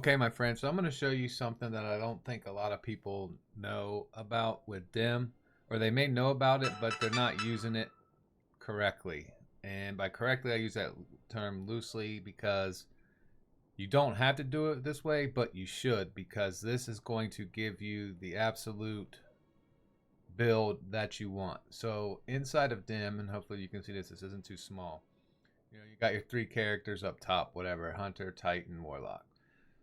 Okay, my friend, so I'm going to show you something that I don't think a lot of people know about with DIM, or they may know about it, but they're not using it correctly. And by correctly, I use that term loosely because you don't have to do it this way, but you should, because this is going to give you the absolute build that you want. So inside of DIM, and hopefully you can see this isn't too small. You got your three characters up top, whatever, Hunter, Titan, Warlock.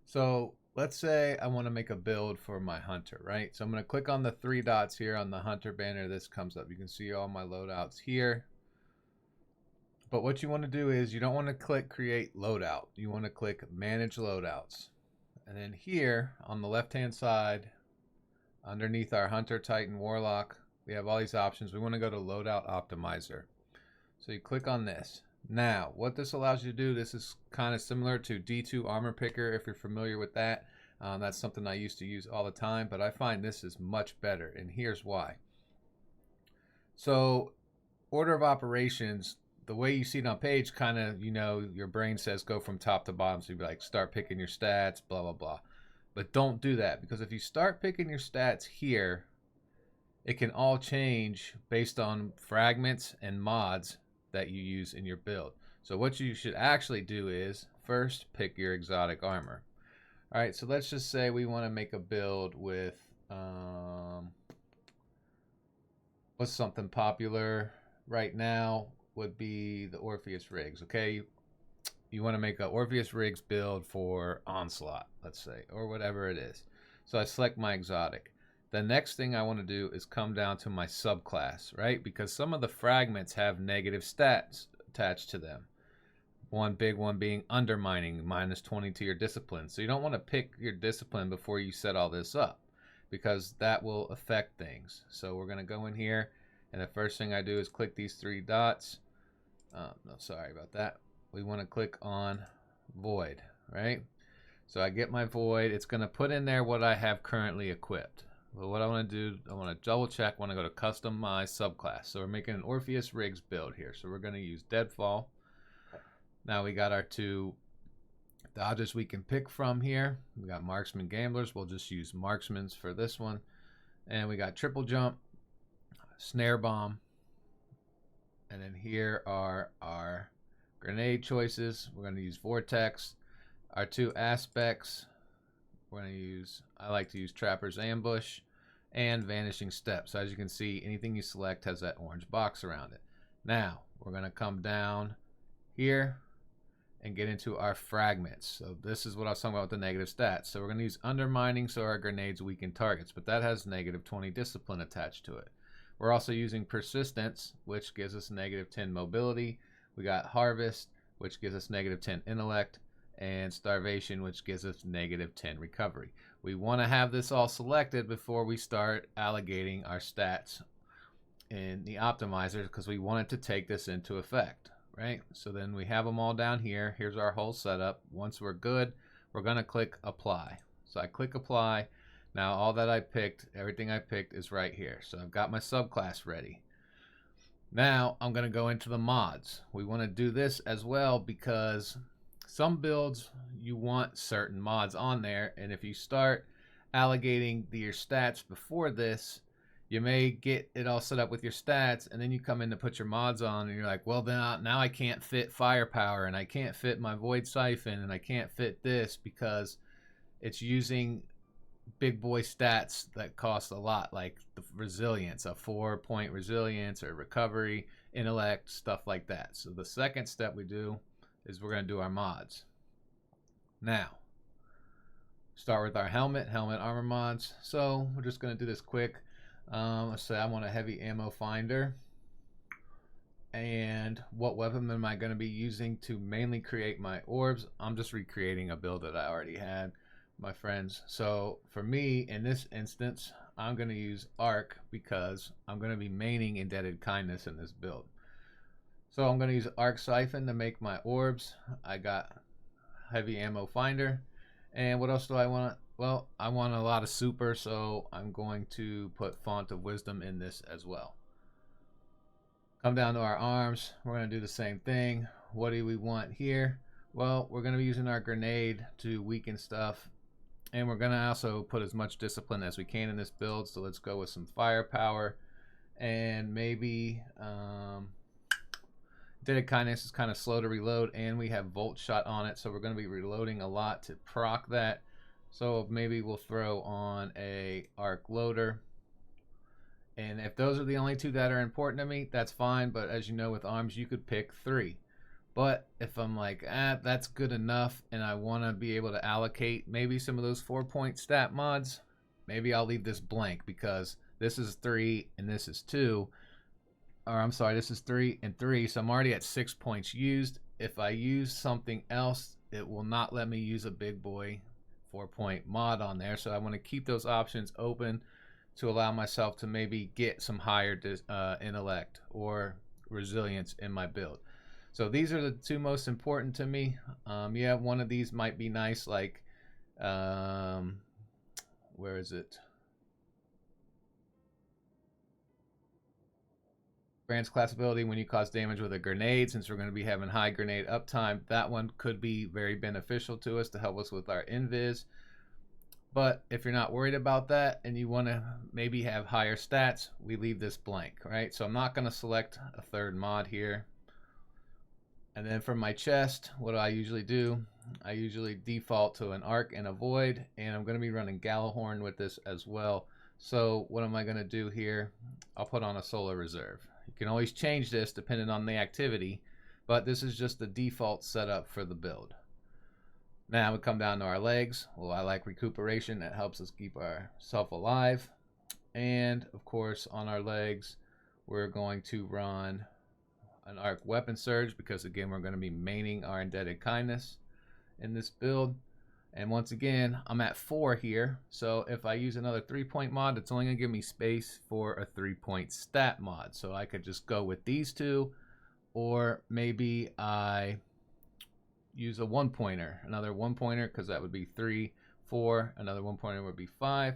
So let's say I want to make a build for my Hunter, right? So I'm going to click on the three dots here on the Hunter banner. This comes up. You can see all my loadouts here. But what you want to do is you don't want to click create loadout. You want to click manage loadouts. And then here on the left-hand side, underneath our Hunter, Titan, Warlock, we have all these options. We want to go to Loadout Optimizer. So you click on this. Now, what this allows you to do, this is kind of similar to D2 Armor Picker, if you're familiar with that. That's something I used to use all the time, but I find this is much better, and here's why. So, order of operations, the way you see it on page, kind of, your brain says go from top to bottom, so you'd be like, start picking your stats, blah, blah, blah. But don't do that, because if you start picking your stats here, it can all change based on fragments and mods that you use in your build. So what you should actually do is first pick your exotic armor. All right, so let's just say we want to make a build with what's something popular right now would be the Orpheus rigs. Okay, you want to make a Orpheus rigs build for Onslaught, let's say, or whatever it is. So I select my exotic. The next thing I want to do is come down to my subclass, right? Because some of the fragments have negative stats attached to them. One big one being undermining, -20 to your discipline. So you don't want to pick your discipline before you set all this up, because that will affect things. So we're going to go in here, and the first thing I do is click these three dots. No, sorry about that. We want to click on Void, right? So I get my Void. It's going to put in there what I have currently equipped. But what I want to do, I want to double check. I want to go to customize subclass. So we're making an Orpheus rigs build here. So we're going to use Deadfall. Now we got our two dodges we can pick from here. We got marksman gamblers. We'll just use marksman's for this one. And we got triple jump, snare bomb. And then here are our grenade choices. We're going to use vortex. Our two aspects, we're going to use, I like to use Trapper's Ambush and Vanishing Step. So as you can see, anything you select has that orange box around it. Now, we're going to come down here and get into our fragments. So this is what I was talking about with the negative stats. So we're going to use undermining so our grenades weaken targets, but that has -20 discipline attached to it. We're also using persistence, which gives us -10 mobility. We got harvest, which gives us -10 intellect, and starvation, which gives us -10 recovery. We want to have this all selected before we start allocating our stats in the optimizer, because we want it to take this into effect, right? So then we have them all down here. Here's our whole setup. Once we're good, we're going to click apply. So I click apply. Now all that I picked, everything I picked is right here. So I've got my subclass ready. Now I'm going to go into the mods. We want to do this as well, because some builds you want certain mods on there, and if you start allocating your stats before this, you may get it all set up with your stats, and then you come in to put your mods on, and you're like, well, then now I can't fit firepower, and I can't fit my void siphon, and I can't fit this because it's using big boy stats that cost a lot, like the resilience, a 4-point resilience or recovery, intellect, stuff like that. So the second step we do is we're going to do our mods. Now, start with our helmet armor mods. So we're just going to do this quick. Let's say I want a heavy ammo finder. And what weapon am I going to be using to mainly create my orbs? I'm just recreating a build that I already had, my friends. So for me, in this instance, I'm going to use Arc, because I'm going to be maining Indebted Kindness in this build. So I'm going to use Arc Siphon to make my orbs. I got heavy ammo finder. And what else do I want? Well, I want a lot of super, so I'm going to put Font of Wisdom in this as well. Come down to our arms. We're going to do the same thing. What do we want here? Well, we're going to be using our grenade to weaken stuff. And we're going to also put as much discipline as we can in this build. So let's go with some firepower. And maybe Deaded Kindness is kind of slow to reload. And we have Volt Shot on it. So we're going to be reloading a lot to proc that. So maybe we'll throw on a arc loader. And if those are the only two that are important to me, that's fine. But as you know, with arms, you could pick 3. But if I'm like, that's good enough, and I want to be able to allocate maybe some of those 4-point stat mods, maybe I'll leave this blank because this is 3 and this is 2. Or I'm sorry, this is 3 and 3, so I'm already at 6 points used. If I use something else, it will not let me use a big boy 4-point mod on there. So I want to keep those options open to allow myself to maybe get some higher intellect or resilience in my build. So these are the 2 most important to me. Yeah, one of these might be nice, like, where is it? Grants class ability when you cause damage with a grenade. Since we're going to be having high grenade uptime, that one could be very beneficial to us to help us with our invis. But if you're not worried about that and you want to maybe have higher stats, we leave this blank, right? So I'm not going to select a 3rd mod here. And then for my chest, what do I usually do? I usually default to an arc and a void, and I'm going to be running Gallahorn with this as well. So what am I going to do here? I'll put on a solar reserve. You can always change this depending on the activity, but this is just the default setup for the build. Now we come down to our legs. Well, I like recuperation. That helps us keep ourselves alive. And of course, on our legs, we're going to run an arc weapon surge because again we're going to be maining our indebted kindness in this build. And once again, I'm at 4 here, so if I use another 3-point mod, it's only going to give me space for a 3-point stat mod. So I could just go with these 2, or maybe I use a 1-pointer, another 1-pointer, because that would be 3, 4, another 1-pointer would be 5.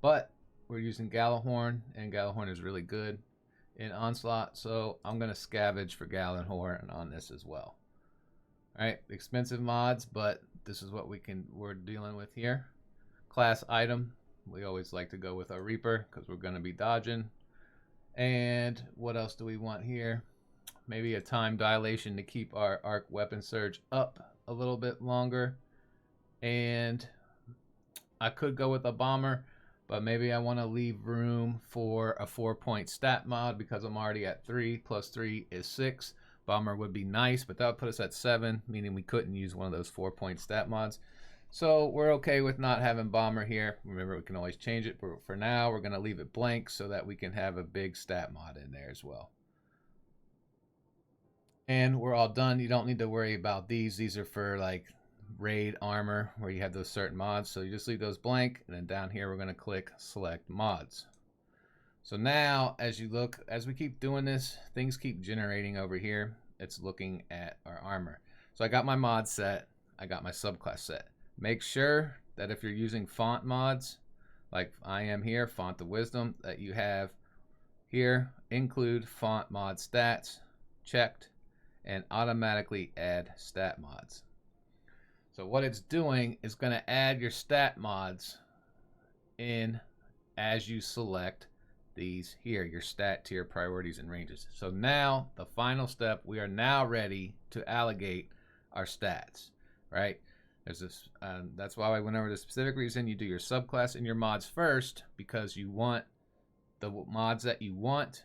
But we're using Gallahorn, and Gallahorn is really good in Onslaught, so I'm going to scavenge for Gallahorn on this as well. Alright, expensive mods, but this is what we're dealing with here. Class item, we always like to go with our Reaper because we're going to be dodging. And what else do we want here? Maybe a time dilation to keep our arc weapon surge up a little bit longer. And I could go with a bomber, but maybe I want to leave room for a 4-point stat mod because I'm already at 3 plus 3 is 6. Bomber would be nice, but that would put us at 7, meaning we couldn't use one of those 4-point stat mods. So we're okay with not having bomber here. Remember, we can always change it, but for now we're going to leave it blank so that we can have a big stat mod in there as well. And we're all done. You don't need to worry about these. These are for like raid armor where you have those certain mods. So you just leave those blank, and then down here we're going to click select mods. So now as we keep doing this, things keep generating over here. It's looking at our armor. So I got my mod set. I got my subclass set. Make sure that if you're using font mods, like I am here, Font of Wisdom, that you have here, include font mod stats checked, and automatically add stat mods. So what it's doing is going to add your stat mods in as you select these here, your stat tier priorities and ranges. So now the final step, we are now ready to allocate our stats, right? There's this, that's why I went over the specific reason you do your subclass and your mods first, because you want the mods that you want,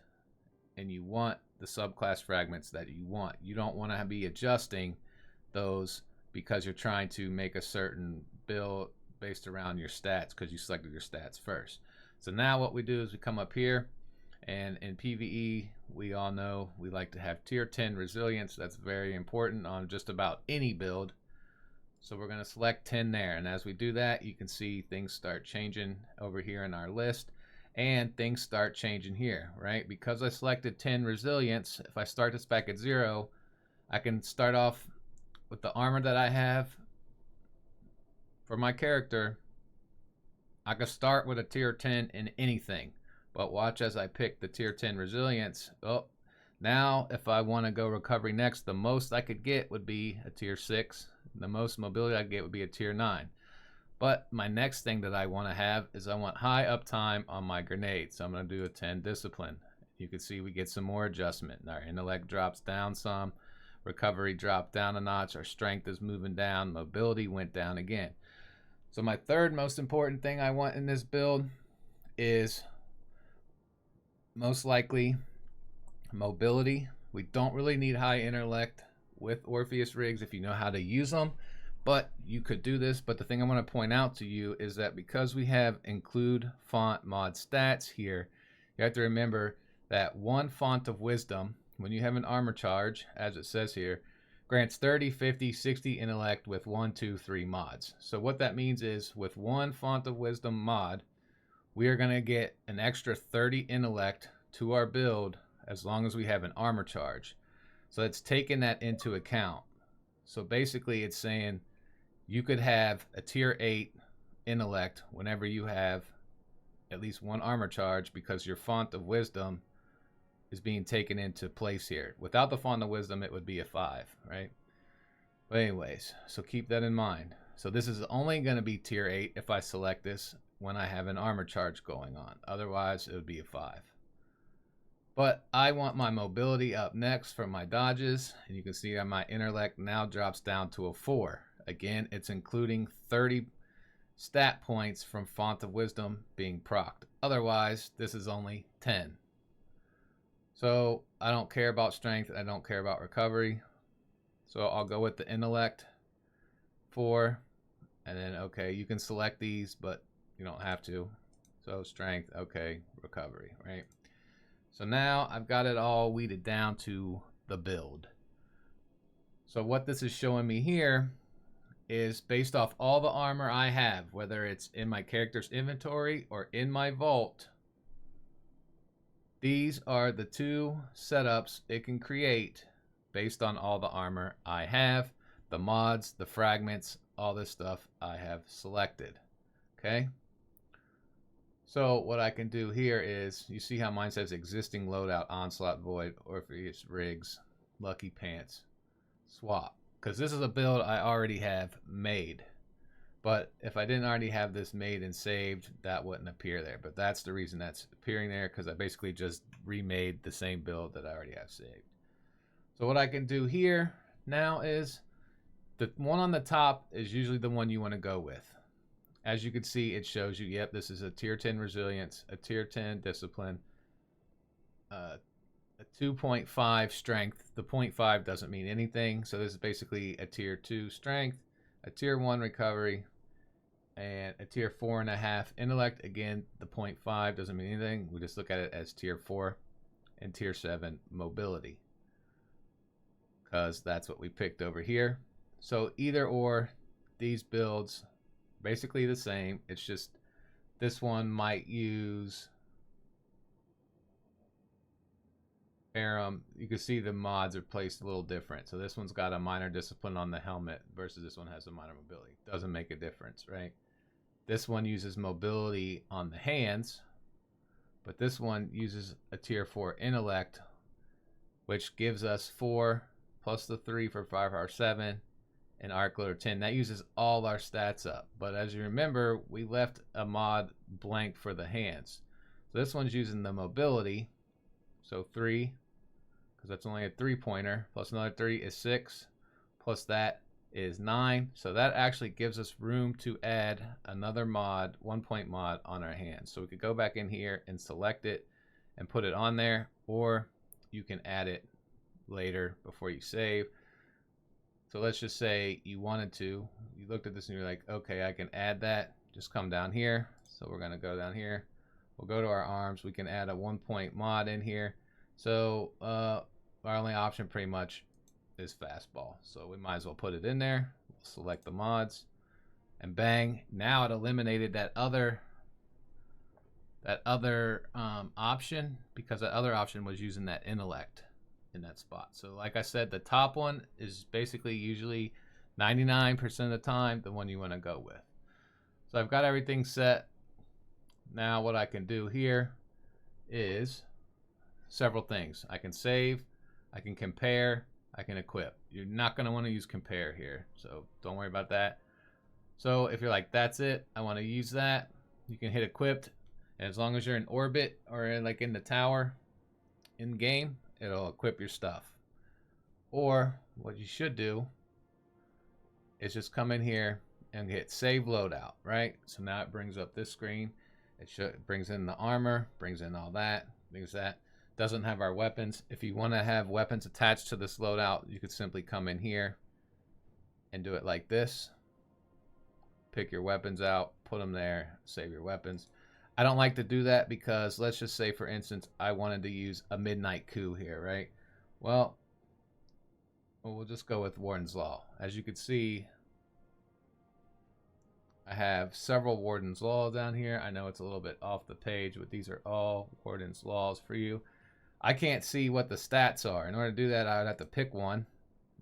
and you want the subclass fragments that you want. You don't want to be adjusting those because you're trying to make a certain build based around your stats because you selected your stats first. So now what we do is we come up here, and in PvE, we all know we like to have tier 10 resilience. That's very important on just about any build. So we're going to select 10 there. And as we do that, you can see things start changing over here in our list. And things start changing here, right? Because I selected 10 resilience, if I start this back at 0, I can start off with the armor that I have for my character. I could start with a tier 10 in anything, but watch as I pick the tier 10 resilience. Oh, now if I want to go recovery next, the most I could get would be a tier 6. The most mobility I could get would be a tier 9. But my next thing that I want to have is I want high uptime on my grenade. So I'm going to do a 10 discipline. You can see we get some more adjustment. Our intellect drops down some. Recovery dropped down a notch. Our strength is moving down. Mobility went down again. So my third most important thing I want in this build is most likely mobility. We don't really need high intellect with Orpheus rigs if you know how to use them, but you could do this. But the thing I want to point out to you is that because we have include font mod stats here, you have to remember that one font of wisdom, when you have an armor charge, as it says here, grants 30, 50, 60 intellect with 1, 2, 3 mods. So what that means is with one font of wisdom mod, we are going to get an extra 30 intellect to our build as long as we have an armor charge. So it's taking that into account. So basically it's saying you could have a tier 8 intellect whenever you have at least one armor charge because your font of wisdom is being taken into place here. Without the font of wisdom, it would be a 5, right? But anyways, so keep that in mind. So this is only going to be tier 8 if I select this when I have an armor charge going on. Otherwise, it would be a 5. But I want my mobility up next for my dodges. And you can see that my intellect now drops down to a 4. Again, it's including 30 stat points from Font of Wisdom being procced. Otherwise, this is only 10. So I don't care about strength. I don't care about recovery. So I'll go with the intellect 4. And then, okay, you can select these, but you don't have to. So strength, okay, recovery, right? So now I've got it all weeded down to the build. So what this is showing me here is based off all the armor I have, whether it's in my character's inventory or in my vault, these are the 2 setups it can create based on all the armor I have, the mods, the fragments, all this stuff I have selected. Okay? So what I can do here is, you see how mine says existing loadout, onslaught, void, Orpheus rigs, lucky pants, swap. Because this is a build I already have made. But if I didn't already have this made and saved, that wouldn't appear there. But that's the reason that's appearing there, because I basically just remade the same build that I already have saved. So what I can do here now is, the one on the top is usually the one you want to go with. As you can see, it shows you, yep, this is a tier 10 resilience, a tier 10 discipline, a 2.5 strength. The 0.5 doesn't mean anything. So this is basically a tier 2 strength, a tier 1 recovery, and a tier 4.5 intellect. Again, the 0.5 doesn't mean anything. We just look at it as tier 4 and tier 7 mobility, because that's what we picked over here. So either or, these builds basically the same. It's just this one might use Aram. You can see the mods are placed a little different. So this one's got a minor discipline on the helmet versus this one has a minor mobility. Doesn't make a difference, right? This one uses mobility on the hands, but this one uses a tier 4 intellect, which gives us 4 plus the 3 for 5R7. And arc loader 10, that uses all our stats up. But as you remember, we left a mod blank for the hands. So this one's using the mobility. So 3, because that's only a 3-pointer, plus another 3 is 6, plus that is 9. So that actually gives us room to add another mod, 1-point mod on our hands. So we could go back in here and select it and put it on there, or you can add it later before you save. So let's just say you wanted to, you looked at this and you're like, okay, I can add that. Just come down here. So we're going to go down here. We'll go to our arms. We can add a 1-point mod in here. So our only option pretty much is fastball. So we might as well put it in there. We'll select the mods and bang. Now it eliminated that other option, because that other option was using that intellect in that spot. So like I said, the top one is basically usually 99% of the time the one you want to go with. So I've got everything set. Now what I can do here is several things. I can save, I can compare, I can equip. You're not going to want to use compare here, so don't worry about that. So if you're like, that's it, I want to use that, you can hit equipped, and as long as you're in orbit or like in the tower in game, it'll equip your stuff. Or what you should do is just come in here and hit save loadout, right? So now it brings up this screen. It brings in the armor, brings in all that, brings that. Doesn't have our weapons. If you want to have weapons attached to this loadout, you could simply come in here and do it like this. Pick your weapons out, put them there, save your weapons. I don't like to do that because let's just say, for instance, I wanted to use a midnight coup here, right? Well, we'll just go with Warden's Law. As you can see, I have several Warden's Law down here. I know it's a little bit off the page, but these are all Warden's Laws for you. I can't see what the stats are. In order to do that, I would have to pick one.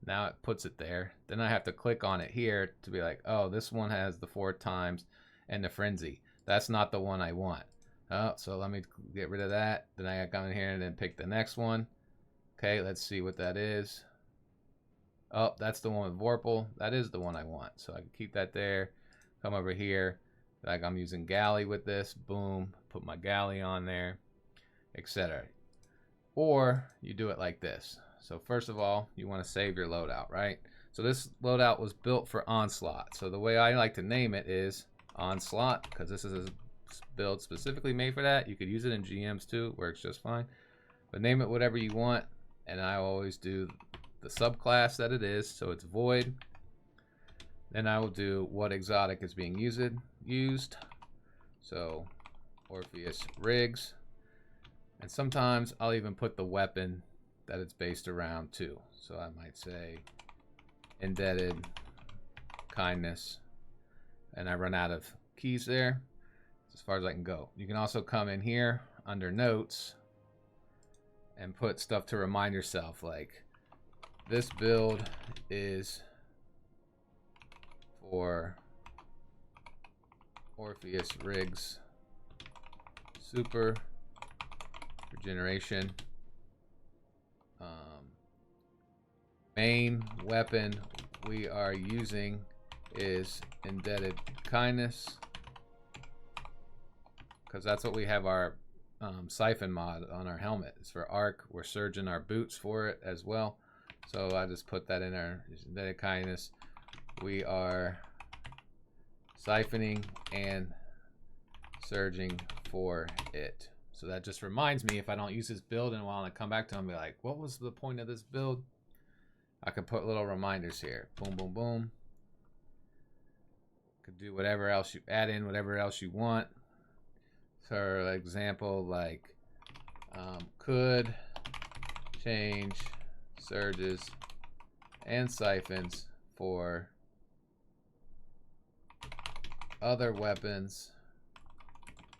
Now it puts it there. Then I have to click on it here to be like, oh, this one has the 4 times and the frenzy. That's not the one I want. Oh, so let me get rid of that. Then I come in here and then pick the next one. Okay, let's see what that is. Oh, that's the one with Vorpal. That is the one I want. So I can keep that there. Come over here. Like I'm using galley with this. Boom. Put my galley on there, etc. Or you do it like this. So first of all, you want to save your loadout, right? So this loadout was built for Onslaught. So the way I like to name it is Onslaught, because this is a build specifically made for that. You could use it in GMs too. It works just fine. But name it whatever you want. And I always do the subclass that it is. So it's Void. Then I will do what exotic is being used. So Orpheus Rigs. And sometimes I'll even put the weapon that it's based around too. So I might say Indebted, Kindness, and I run out of keys there. That's as far as I can go. You can also come in here under Notes and put stuff to remind yourself, like this build is for Orpheus Rigs Super Regeneration. Main weapon we are using is Indebted Kindness, because that's what we have our siphon mod on our helmet. It's for arc. We're surging our boots for it as well. So I just put that in there. Indebted Kindness. We are siphoning and surging for it. So that just reminds me, if I don't use this build and want to come back to them and be like, what was the point of this build? I can put little reminders here. Boom, boom, boom. Could do whatever else you add in, whatever else you want. For example, like could change surges and siphons for other weapons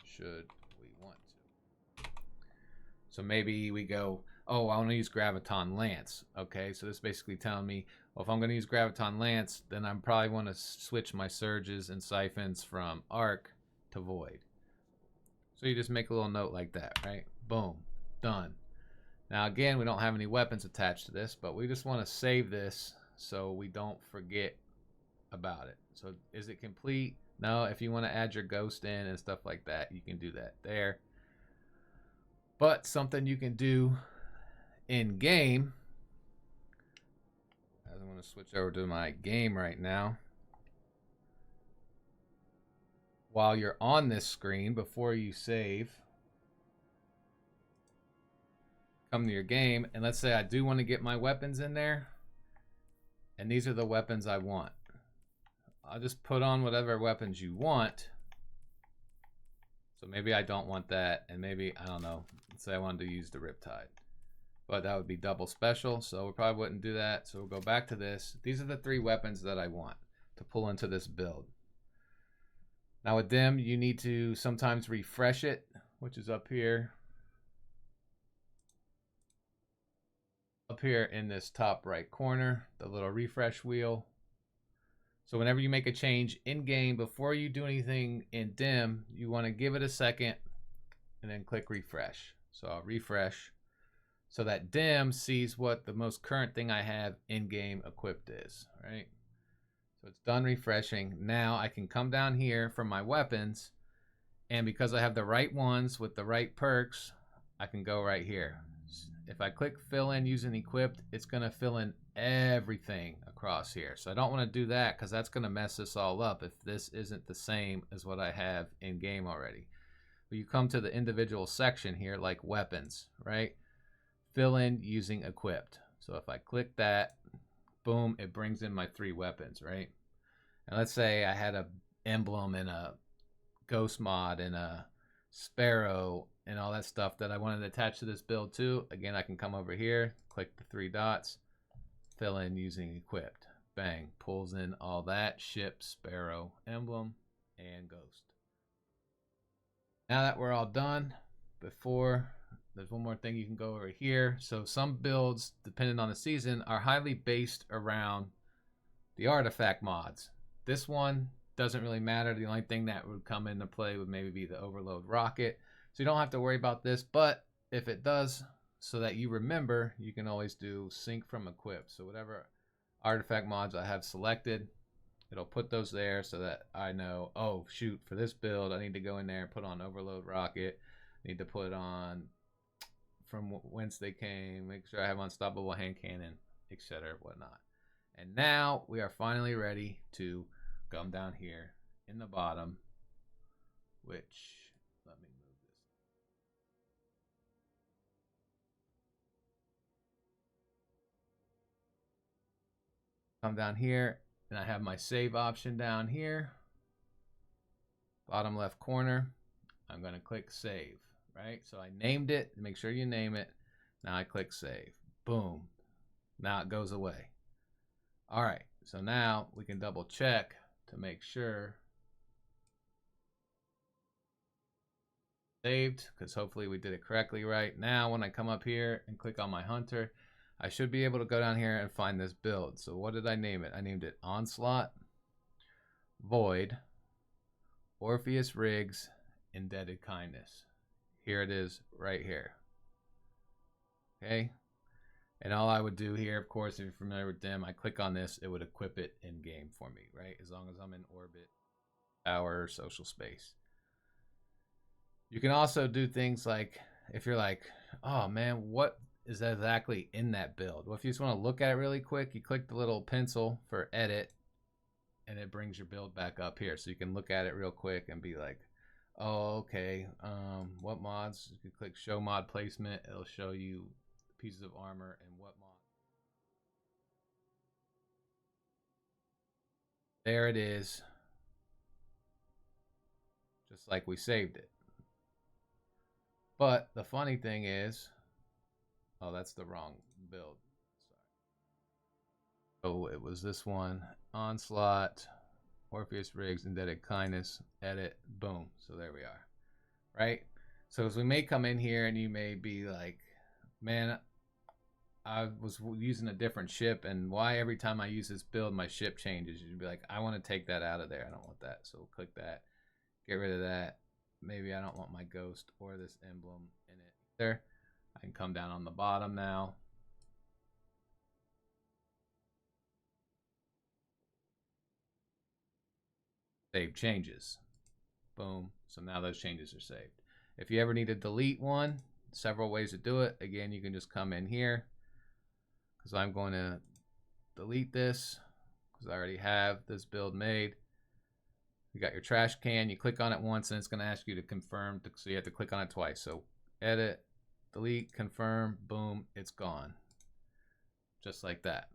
should we want to. So maybe we go, oh, I want to use Graviton Lance. Okay, so this is basically telling me, well, if I'm going to use Graviton Lance, then I probably want to switch my surges and siphons from Arc to Void. So you just make a little note like that, right? Boom, done. Now again, we don't have any weapons attached to this, but we just want to save this so we don't forget about it. So is it complete? No, if you want to add your ghost in and stuff like that, you can do that there. But something you can do in game, I'm going to switch over to my game right now. While you're on this screen, before you save, come to your game, and let's say I do want to get my weapons in there, and these are the weapons I want. I'll just put on whatever weapons you want. So maybe I don't want that, and maybe, I don't know, let's say I wanted to use the Riptide. But that would be double special, so we probably wouldn't do that. So we'll go back to this. These are the 3 weapons that I want to pull into this build. Now with them, you need to sometimes refresh it, which is up here. Up here in this top right corner, the little refresh wheel. So whenever you make a change in game, before you do anything in dim, you want to give it a second and then click refresh. So I'll refresh so that dim sees what the most current thing I have in game equipped is, right? So it's done refreshing. Now I can come down here from my weapons, and because I have the right ones with the right perks, I can go right here. If I click fill in using equipped, it's going to fill in everything across here. So I don't want to do that because that's going to mess this all up if this isn't the same as what I have in game already. But you come to the individual section here, like weapons, right? Fill in using equipped. So if I click that, boom, it brings in my 3 weapons, right? And let's say I had a emblem and a ghost mod and a sparrow and all that stuff that I wanted to attach to this build too. Again, I can come over here, click the 3 dots, fill in using equipped. Bang, pulls in all that, ship, sparrow, emblem, and ghost. Now that we're all done, there's one more thing you can go over here. So some builds, depending on the season, are highly based around the artifact mods. This one doesn't really matter. The only thing that would come into play would maybe be the overload rocket. So you don't have to worry about this, but if it does, so that you remember, you can always do sync from equip. So whatever artifact mods I have selected, it'll put those there so that I know, oh shoot, for this build I need to go in there and put on overload rocket, I need to put on from whence they came, make sure I have unstoppable hand cannon, etc., whatnot. And now we are finally ready to come down here in the bottom, which, let me move this. Come down here, and I have my save option down here, bottom left corner. I'm going to click save, right? So I named it. Make sure you name it. Now I click save. Boom. Now it goes away. All right, so now we can double check to make sure saved, because hopefully we did it correctly. Right now when I come up here and click on my hunter, I should be able to go down here and find this build. So what did I name it? I named it Onslaught, Void, Orpheus Riggs, Indebted Kindness. Here it is right here. Okay, and all I would do here, of course, if you're familiar with them, I click on this, it would equip it in game for me, right? As long as I'm in orbit, power, social space. You can also do things like, if you're like, oh man, what is exactly in that build? Well, if you just want to look at it really quick, you click the little pencil for edit, and it brings your build back up here. So you can look at it real quick and be like, oh, okay, what mods? You can click show mod placement. It'll show you pieces of armor and what mod. There it is, just like we saved it. But the funny thing is, oh, that's the wrong build. Sorry. Oh, it was this one, Onslaught, Orpheus Riggs, Indebted Kindness, edit, boom. So there we are, right? So as we may come in here and you may be like, man, I was using a different ship, and why every time I use this build my ship changes? You'd be like, I want to take that out of there. I don't want that. So click that, get rid of that. Maybe I don't want my ghost or this emblem in it either. I can come down on the bottom now. Save changes. Boom. So now those changes are saved. If you ever need to delete one, several ways to do it. Again, you can just come in here, because I'm going to delete this because I already have this build made. You got your trash can, you click on it once and it's going to ask you to confirm, so you have to click on it twice. So edit, delete, confirm, boom, it's gone. Just like that.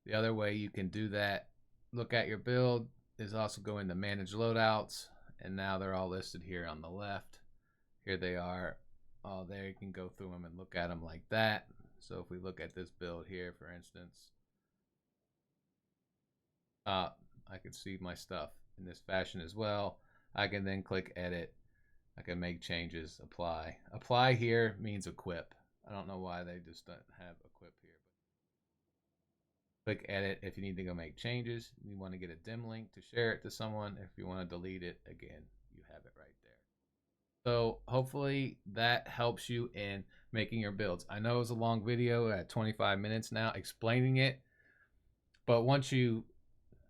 The other way you can do that, look at your build, is also go into manage loadouts, and now they're all listed here on the left. Here they are. Oh, there you can go through them and look at them like that. So if we look at this build here, for instance, I can see my stuff in this fashion as well. I can then click edit. I can make changes, apply. Apply here means equip. I don't know why they just don't have equip here. Click edit if you need to go make changes. You want to get a dim link to share it to someone. If you want to delete it, again, you have it right there. So hopefully that helps you in making your builds. I know it was a long video at 25 minutes now explaining it. But once you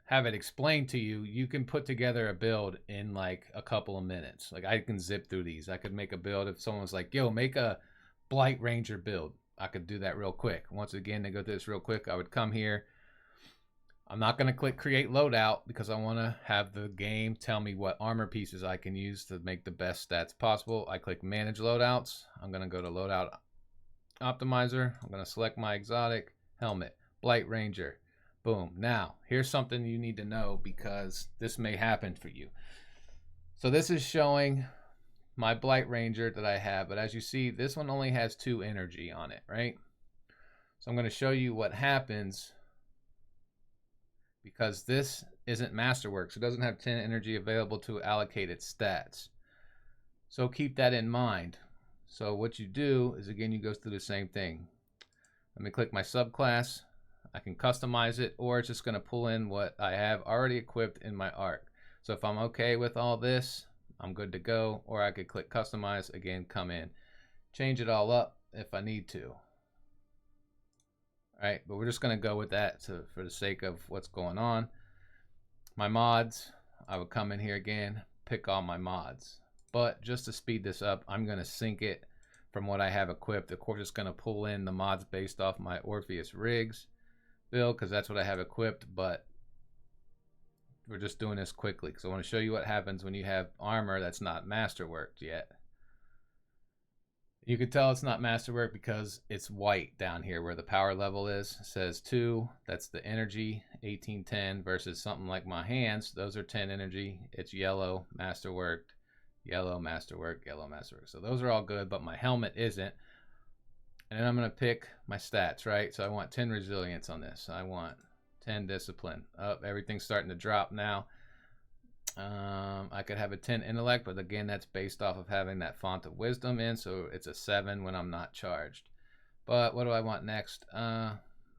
have it explained to you, you can put together a build in like a couple of minutes. Like I can zip through these. I could make a build if someone was like, yo, make a Blight Ranger build. I could do that real quick. Once again, to go through this real quick, I would come here. I'm not going to click create loadout because I want to have the game tell me what armor pieces I can use to make the best stats possible. I click manage loadouts. I'm going to go to Loadout Optimizer. I'm going to select my exotic helmet, Blight Ranger. Boom. Now, here's something you need to know because this may happen for you. So this is showing my Blight Ranger that I have, but as you see, this one only has 2 energy on it, right? So I'm going to show you what happens because this isn't Masterwork, so it doesn't have 10 energy available to allocate its stats. So keep that in mind. So what you do is, again, you go through the same thing. Let me click my subclass. I can customize it, or it's just going to pull in what I have already equipped in my arc. So if I'm okay with all this, I'm good to go, or I could click customize, again, come in, change it all up if I need to. All right, but we're just going to go with that for the sake of what's going on. My mods, I would come in here again, pick all my mods. But just to speed this up, I'm going to sync it from what I have equipped. Of course, it's going to pull in the mods based off my Orpheus rigs build because that's what I have equipped, but we're just doing this quickly because I want to show you what happens when you have armor that's not masterworked yet. You can tell it's not masterwork because it's white down here where the power level is. It says 2, that's the energy, 1810 versus something like my hands. Those are 10 energy. It's yellow, masterworked, yellow, masterwork, yellow, masterwork. So those are all good, but my helmet isn't. And then I'm going to pick my stats, right? So I want 10 resilience on this. I want 10 discipline. Oh, everything's starting to drop now. I could have a 10 intellect, but again, that's based off of having that font of wisdom in, so it's a 7 when I'm not charged. But what do I want next?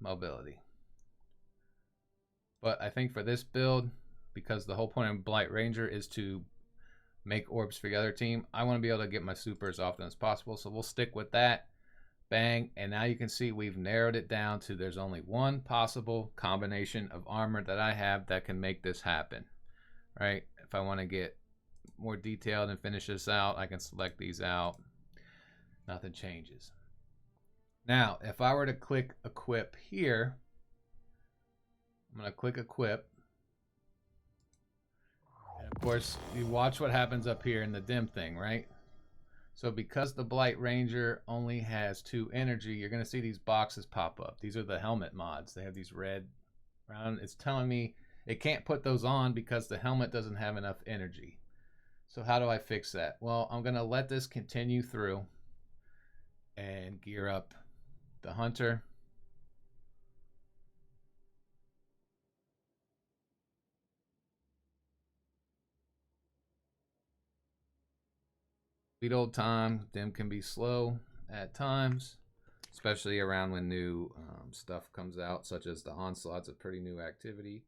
Mobility. But I think for this build, because the whole point of Blight Ranger is to make orbs for the other team, I want to be able to get my super as often as possible, so we'll stick with that. Bang, and now you can see we've narrowed it down to there's only one possible combination of armor that I have that can make this happen. Right? If I want to get more detailed and finish this out, I can select these out. Nothing changes. Now, if I were to click equip here, I'm going to click equip. And of course, you watch what happens up here in the dim thing, right? So because the Blight Ranger only has 2 energy, you're going to see these boxes pop up. These are the helmet mods. They have these red round. It's telling me it can't put those on because the helmet doesn't have enough energy. So how do I fix that? Well, I'm going to let this continue through and gear up the hunter. Sweet old time. Dim can be slow at times, especially around when new stuff comes out, such as the Onslaught's a pretty new activity.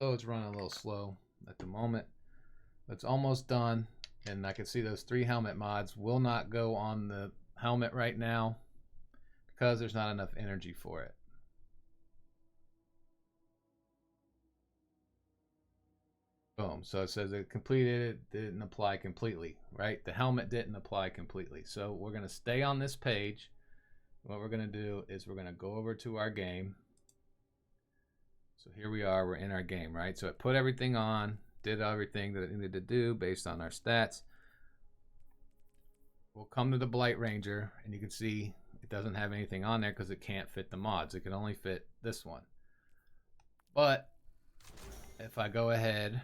So it's running a little slow at the moment. It's almost done, and I can see those 3 helmet mods will not go on the helmet right now because there's not enough energy for it. Boom. So it says it completed, it didn't apply completely, right? The helmet didn't apply completely. So we're going to stay on this page. What we're going to do is we're going to go over to our game. So here we are, we're in our game, right? So it put everything on, did everything that it needed to do based on our stats. We'll come to the Blight Ranger, and you can see it doesn't have anything on there because it can't fit the mods. It can only fit this one. But if I go ahead,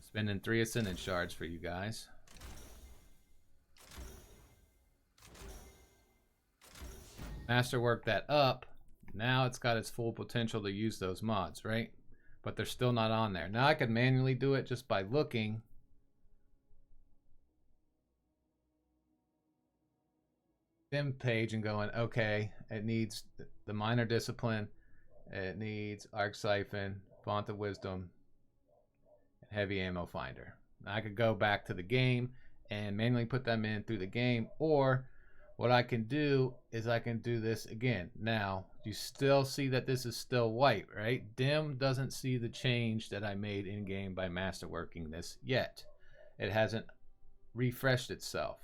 spending 3 Ascendant Shards for you guys. Masterwork that up. Now it's got its full potential to use those mods, right? But they're still not on there. Now I could manually do it just by looking. Dim page and going, okay, it needs the minor discipline. It needs Arc Siphon, Font of Wisdom, and Heavy Ammo Finder. Now I could go back to the game and manually put them in through the game, or What I can do is I can do this again. Now, you still see that this is still white, right? Dim doesn't see the change that I made in game by masterworking this yet. It hasn't refreshed itself.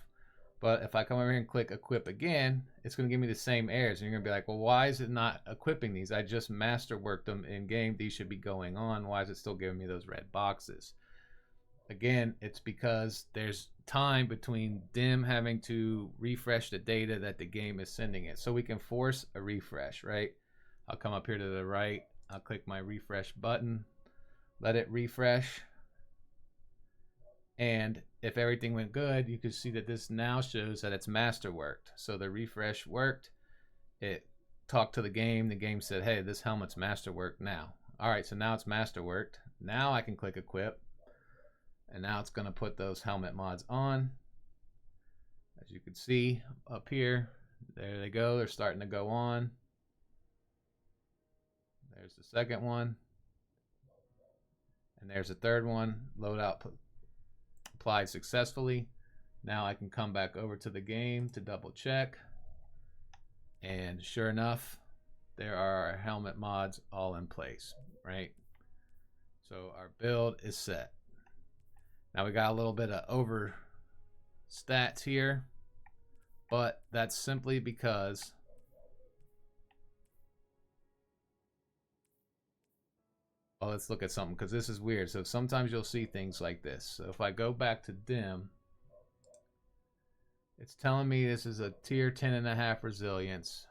But if I come over here and click equip again, it's going to give me the same errors. And you're going to be like, well, why is it not equipping these? I just masterworked them in game. These should be going on. Why is it still giving me those red boxes? Again, it's because there's time between dim having to refresh the data that the game is sending it. So we can force a refresh, right? I'll come up here to the right. I'll click my refresh button, let it refresh. And if everything went good, you can see that this now shows that it's masterworked. So the refresh worked. It talked to the game. The game said, hey, this helmet's masterworked now. All right, so now it's masterworked. Now I can click equip. And now it's going to put those helmet mods on. As you can see up here, there they go. They're starting to go on. There's the second one. And there's the third one. Loadout applied successfully. Now I can come back over to the game to double check. And sure enough, there are our helmet mods all in place, right? So our build is set. Now we got a little bit of over stats here, but that's simply because well, let's look at something because this is weird. So sometimes you'll see things like this. So if I go back to dim, it's telling me this is a tier 10.5 resilience,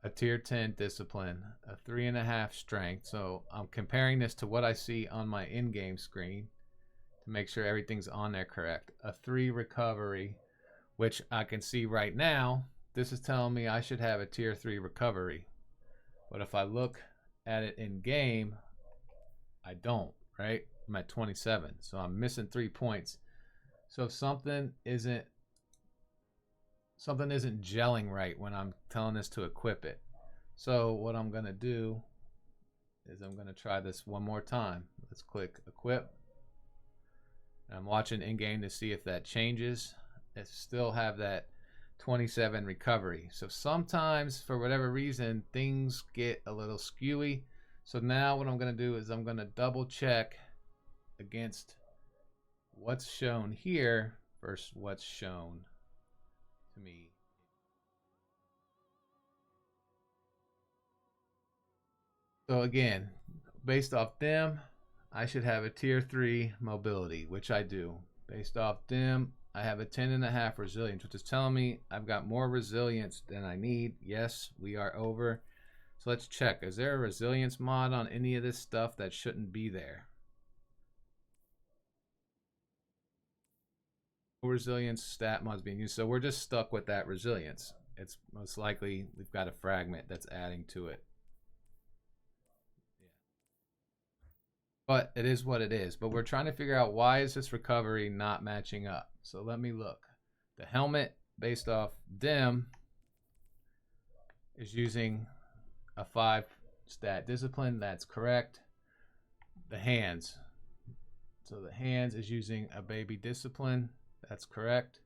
a tier 10 discipline, a 3.5 strength. So I'm comparing this to what I see on my in-game screen to make sure everything's on there correct. A 3 recovery, which I can see right now, this is telling me I should have a tier 3 recovery. But if I look at it in game, I don't, right? I'm at 27, so I'm missing 3 points. So if something isn't gelling right when I'm telling this to equip it. So what I'm going to do is I'm going to try this one more time. Let's click equip. And I'm watching in game to see if that changes. It still have that 27 recovery. So sometimes for whatever reason things get a little skewy. So now what I'm going to do is I'm going to double check against what's shown here versus what's shown to me. So again, based off dim, I should have a tier 3 mobility, which I do. Based off dim, I have a 10.5 resilience, which is telling me I've got more resilience than I need. Yes, we are over. So let's check. Is there a resilience mod on any of this stuff that shouldn't be there? Resilience stat mods being used. So we're just stuck with that resilience. It's most likely we've got a fragment that's adding to it. But it is what it is. But we're trying to figure out why is this recovery not matching up. So let me look. The helmet based off dim is using a 5 stat discipline. That's correct. The hands. So the hands is using a baby discipline. That's correct.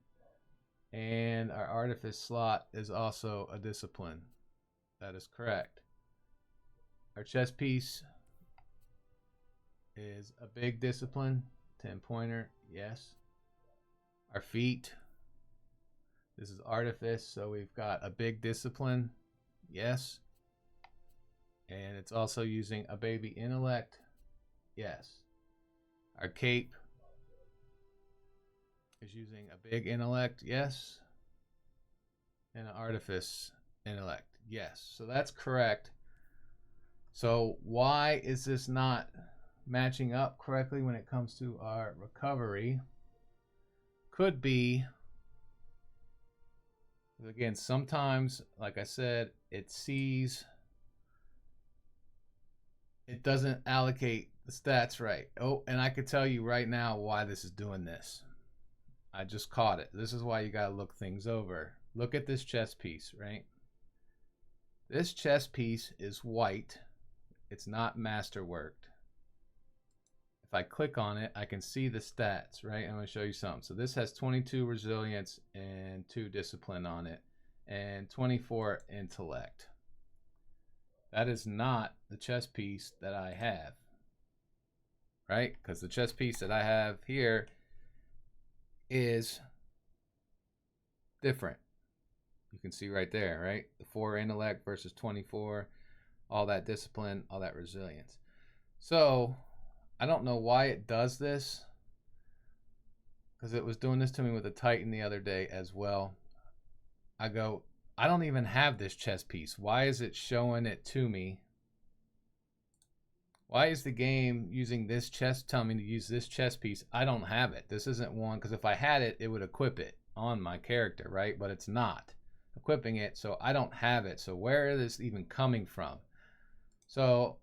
And our artifice slot is also a discipline. That is correct. Our chest piece is a big discipline, 10 pointer, yes. Our feet, this is artifice, so we've got a big discipline, yes. And it's also using a baby intellect, yes. Our cape is using a big intellect, yes. And an artifice intellect, yes. So that's correct. So why is this not matching up correctly when it comes to our recovery? Could be, again, sometimes, like I said, it doesn't allocate the stats right. Oh, and I could tell you right now why this is doing this. I just caught it. This is why you gotta look things over. Look at this chest piece, right? This chest piece is white. It's not masterworked. if I click on it, I can see the stats, right? I'm going to show you something. So this has 22 resilience and 2 discipline on it and 24 intellect. That is not the chess piece that I have, right? Because the chess piece that I have here is different. You can see right there, right? The 4 intellect versus 24, all that discipline, all that resilience. So I don't know why it does this, because it was doing this to me with the Titan the other day as well. I go, I don't even have this chess piece. Why is it showing it to me? Why is the game using this chess, telling me to use this chess piece? I don't have it. This isn't one, because if I had it, it would equip it on my character, right? But it's not equipping it, so I don't have it. So where is this even coming from? So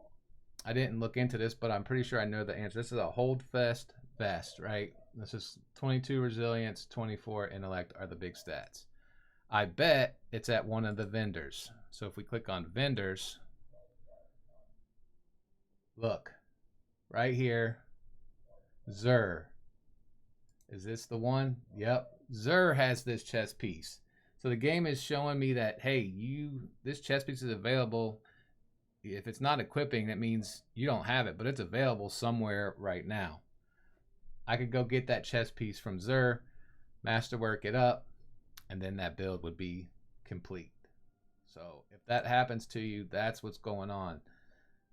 I didn't look into this, but I'm pretty sure I know the answer. This is a Holdfast vest, right? This is 22 resilience, 24 intellect are the big stats. I bet it's at one of the vendors. So if we click on vendors, look, right here, Xur. Is this the one? Yep. Xur has this chess piece. So the game is showing me that, hey, this chess piece is available. If it's not equipping, that means you don't have it, but it's available somewhere right now. I could go get that chess piece from Xur, masterwork it up, and then that build would be complete. So if that happens to you, that's what's going on.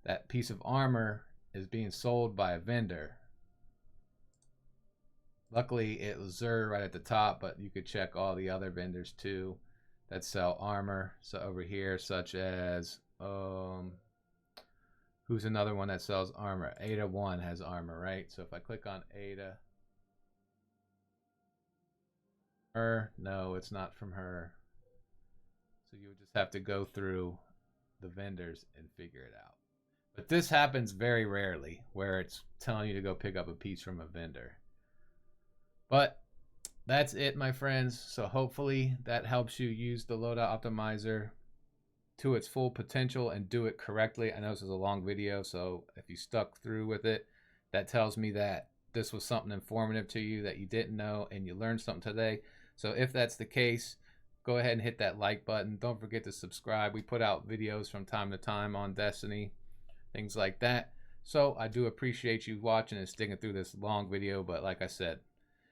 That piece of armor is being sold by a vendor. Luckily, it was Xur right at the top, but you could check all the other vendors too that sell armor. So over here, such as who's another one that sells armor? Ada 1 has armor, right? So if I click on Ada, no, it's not from her. So you would just have to go through the vendors and figure it out. But this happens very rarely, where it's telling you to go pick up a piece from a vendor. But that's it, my friends. So hopefully that helps you use the Loadout Optimizer to its full potential and do it correctly. I know this is a long video, so if you stuck through with it, that tells me that this was something informative to you that you didn't know and you learned something today. So if that's the case, go ahead and hit that like button. Don't forget to subscribe. We put out videos from time to time on Destiny, things like that. So I do appreciate you watching and sticking through this long video, but like I said,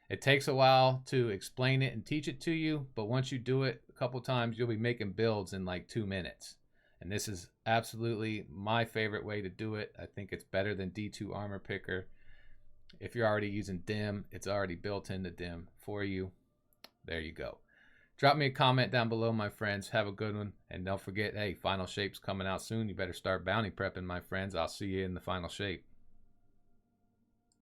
it takes a while to explain it and teach it to you, but once you do it a couple times, you'll be making builds in like 2 minutes. And this is absolutely my favorite way to do it. I think it's better than D2 Armor Picker. If you're already using DIM, it's already built into DIM for you. There you go. Drop me a comment down below, my friends. Have a good one. And don't forget, hey, Final Shape's coming out soon. You better start bounty prepping, my friends. I'll see you in the Final Shape.